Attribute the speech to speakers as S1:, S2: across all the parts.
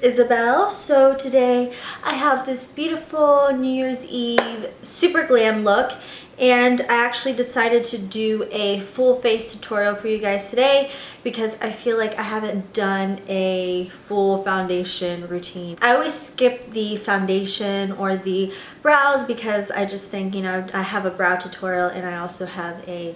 S1: Isabel. So today I have this beautiful New Year's Eve super glam look, and I actually decided to do a full face tutorial for you guys today because I feel like I haven't done a full foundation routine. I always skip the foundation or the brows because I just think, you know, I have a brow tutorial and I also have a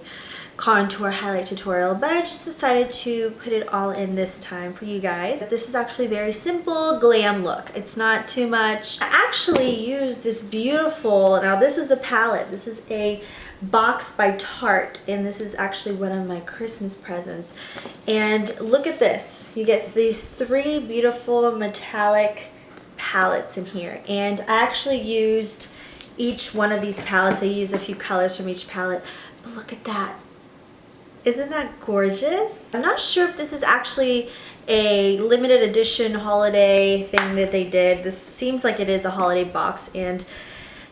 S1: contour highlight tutorial, but I just decided to put it all in this time for you guys. This is actually a very simple glam look. It's not too much. I actually use this beautiful, now this is a palette. This is a box by Tarte, and this is actually one of my Christmas presents. And look at this. You get these three beautiful metallic palettes in here, and I actually used each one of these palettes. I used a few colors from each palette, but look at that. Isn't that gorgeous? I'm not sure if this is actually a limited edition holiday thing that they did. This seems like it is a holiday box, and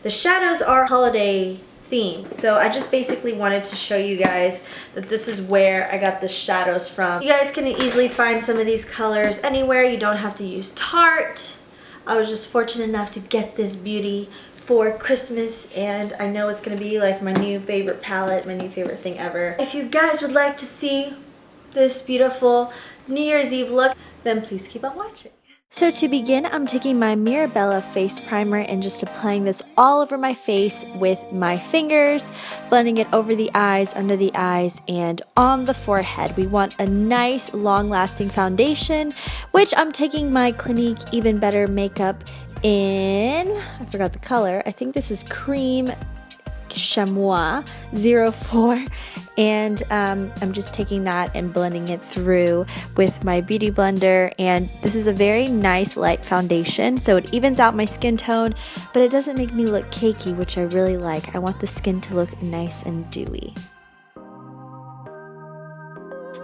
S1: the shadows are holiday themed. So I just basically wanted to show you guys that this is where I got the shadows from. You guys can easily find some of these colors anywhere. You don't have to use Tarte. I was just fortunate enough to get this beauty for Christmas, and I know it's gonna be like my new favorite palette, my new favorite thing ever. If you guys would like to see this beautiful New Year's Eve look, then please keep on watching. So to begin, I'm taking my Mirabella face primer and just applying this all over my face with my fingers, blending it over the eyes, under the eyes, and on the forehead. We want a nice long-lasting foundation, which I'm taking my Clinique Even Better makeup in, I forgot the color, I think this is Cream Chamois 04, and I'm just taking that and blending it through with my beauty blender. And this is a very nice light foundation, so it evens out my skin tone, but it doesn't make me look cakey, which I really like. I want the skin to look nice and dewy.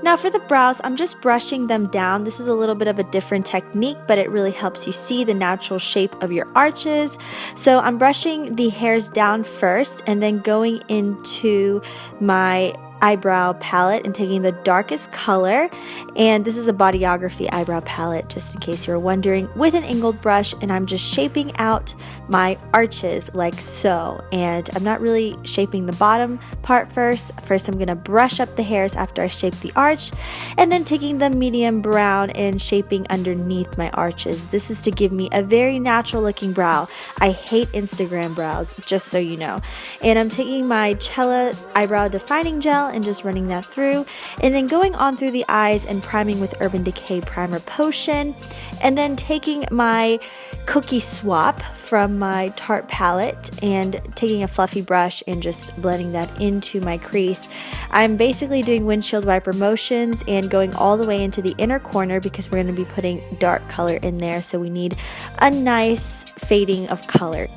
S1: Now for the brows, I'm just brushing them down. This is a little bit of a different technique, but it really helps you see the natural shape of your arches. So I'm brushing the hairs down first and then going into my eyebrow palette and taking the darkest color, and this is a Bodyography eyebrow palette, just in case you're wondering, with an angled brush, and I'm just shaping out my arches like so. And I'm not really shaping the bottom part first. First I'm gonna brush up the hairs after I shape the arch, and then taking the medium brown and shaping underneath my arches. This is to give me a very natural looking brow. I hate Instagram brows, just so you know. And I'm taking my Chella eyebrow defining gel and just running that through, and then going on through the eyes and priming with Urban Decay primer potion, and then taking my Cookie Swap from my Tarte palette and taking a fluffy brush and just blending that into my crease. I'm basically doing windshield wiper motions and going all the way into the inner corner because we're going to be putting dark color in there, so we need a nice fading of color.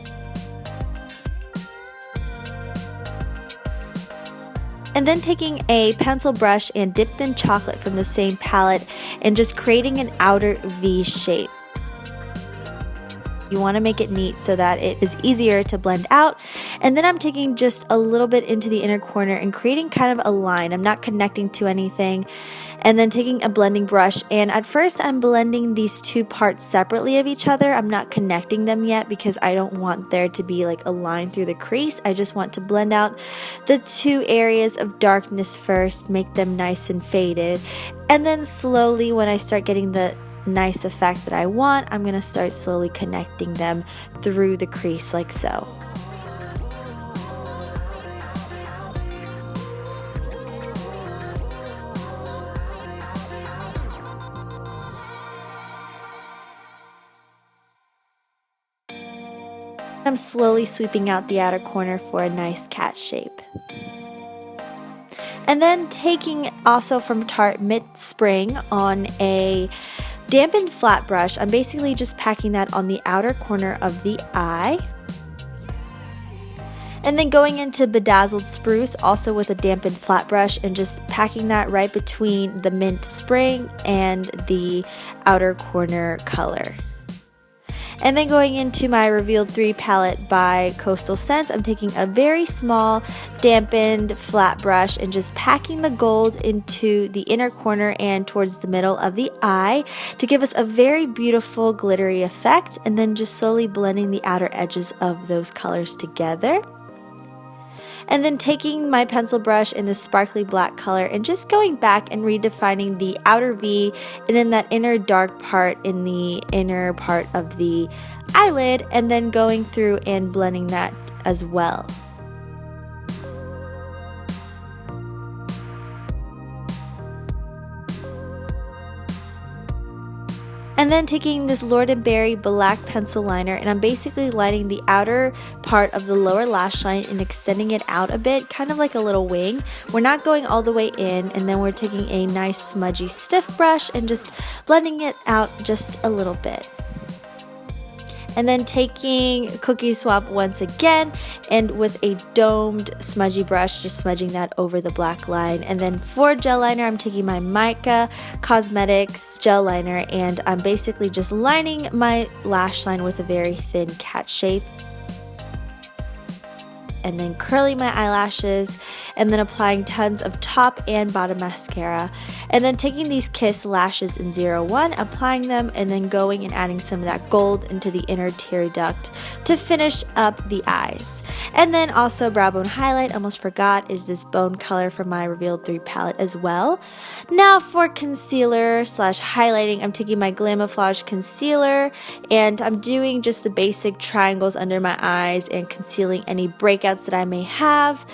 S1: And then taking a pencil brush and dipped in chocolate from the same palette and just creating an outer V shape. You want to make it neat so that it is easier to blend out. And then I'm taking just a little bit into the inner corner and creating kind of a line. I'm not connecting to anything. And then taking a blending brush, and at first I'm blending these two parts separately of each other. I'm not connecting them yet because I don't want there to be like a line through the crease. I just want to blend out the two areas of darkness first, make them nice and faded, and then slowly, when I start getting the nice effect that I want, I'm going to start slowly connecting them through the crease like so. I'm slowly sweeping out the outer corner for a nice cat shape. And then taking also from Tarte Mid Spring on a dampened flat brush, I'm basically just packing that on the outer corner of the eye. And then going into Bedazzled Spruce, also with a dampened flat brush, and just packing that right between the Mint Spring and the outer corner color. And then going into my Revealed 3 palette by Coastal Scents, I'm taking a very small dampened flat brush and just packing the gold into the inner corner and towards the middle of the eye to give us a very beautiful glittery effect, and then just slowly blending the outer edges of those colors together. And then taking my pencil brush in this sparkly black color and just going back and redefining the outer V and then that inner dark part in the inner part of the eyelid, and then going through and blending that as well. And then taking this Lord & Berry black pencil liner, and I'm basically lining the outer part of the lower lash line and extending it out a bit, kind of like a little wing. We're not going all the way in, and then we're taking a nice smudgy stiff brush and just blending it out just a little bit. And then taking Cookie Swap once again, and with a domed smudgy brush, just smudging that over the black line. And then for gel liner, I'm taking my Mica Cosmetics gel liner, and I'm basically just lining my lash line with a very thin cat shape. And then curling my eyelashes, and then applying tons of top and bottom mascara, and then taking these Kiss lashes in 01, applying them, and then going and adding some of that gold into the inner tear duct to finish up the eyes. And then also brow bone highlight, almost forgot, is this bone color from my Revealed 3 palette as well. Now for concealer slash highlighting, I'm taking my Glamouflage concealer, and I'm doing just the basic triangles under my eyes and concealing any breakouts that I may have.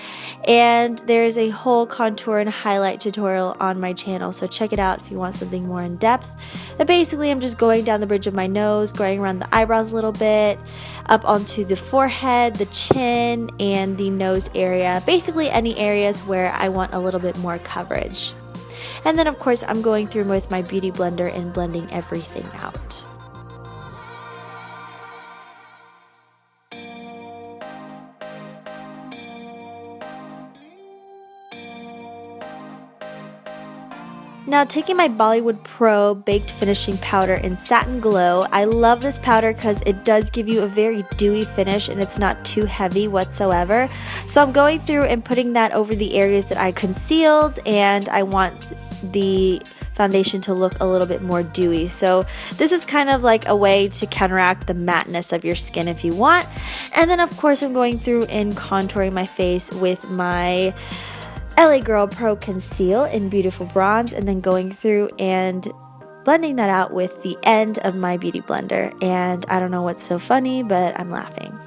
S1: And there's a whole contour and highlight tutorial on my channel, so check it out if you want something more in depth. But basically I'm just going down the bridge of my nose, going around the eyebrows a little bit, up onto the forehead, the chin, and the nose area. Basically any areas where I want a little bit more coverage. And then of course I'm going through with my beauty blender and blending everything out. Now taking my Bollywood Pro Baked Finishing Powder in Satin Glow, I love this powder because it does give you a very dewy finish and it's not too heavy whatsoever. So I'm going through and putting that over the areas that I concealed, and I want the foundation to look a little bit more dewy. So this is kind of like a way to counteract the matteness of your skin if you want. And then of course I'm going through and contouring my face with my LA Girl Pro Conceal in Beautiful Bronze, and then going through and blending that out with the end of my beauty blender. And I don't know what's so funny, but I'm laughing.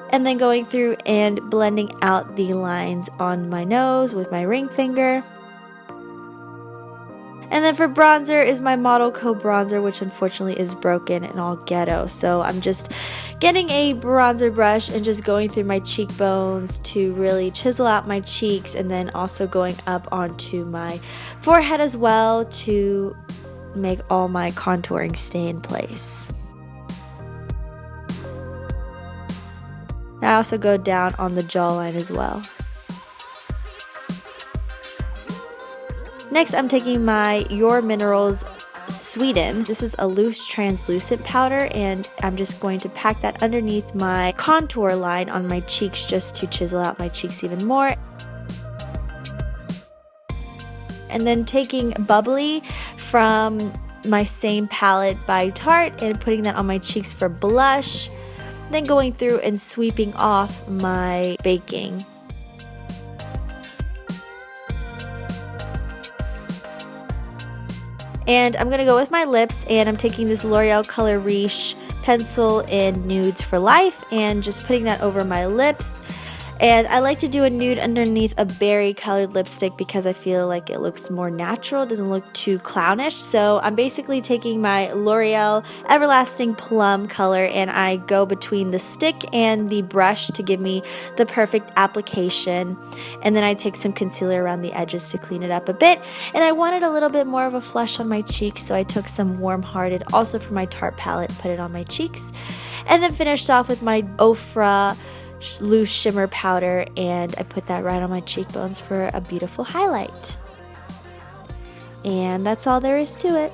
S1: And then going through and blending out the lines on my nose with my ring finger. And then for bronzer is my Model Co bronzer, which unfortunately is broken and all ghetto. So I'm just getting a bronzer brush and just going through my cheekbones to really chisel out my cheeks, and then also going up onto my forehead as well to make all my contouring stay in place. I also go down on the jawline as well. Next, I'm taking my Your Minerals Sweden. This is a loose translucent powder, and I'm just going to pack that underneath my contour line on my cheeks just to chisel out my cheeks even more. And then taking Bubbly from my same palette by Tarte and putting that on my cheeks for blush. Then going through and sweeping off my baking. And I'm going to go with my lips, and I'm taking this L'Oreal Color Riche pencil in Nudes for Life and just putting that over my lips. And I like to do a nude underneath a berry colored lipstick because I feel like it looks more natural, it doesn't look too clownish. So I'm basically taking my L'Oreal Everlasting Plum color, and I go between the stick and the brush to give me the perfect application. And then I take some concealer around the edges to clean it up a bit. And I wanted a little bit more of a flush on my cheeks, so I took some Warm Hearted, also from my Tarte palette, put it on my cheeks. And then finished off with my Ofra loose shimmer powder, and I put that right on my cheekbones for a beautiful highlight. And that's all there is to it.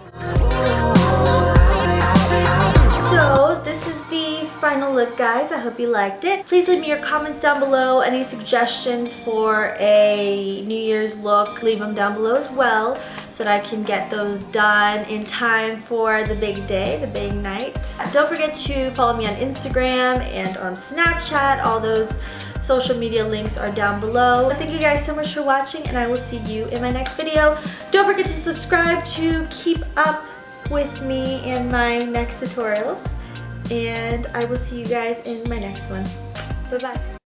S1: So this is the final look, guys. I hope you liked it. Please leave me your comments down below. Any suggestions for a New Year's look, leave them down below as well so that I can get those done in time for the big day, the big night. Don't forget to follow me on Instagram and on Snapchat. All those social media links are down below. Thank you guys so much for watching, and I will see you in my next video. Don't forget to subscribe to keep up with me and my next tutorials, and I will see you guys in my next one. Bye bye.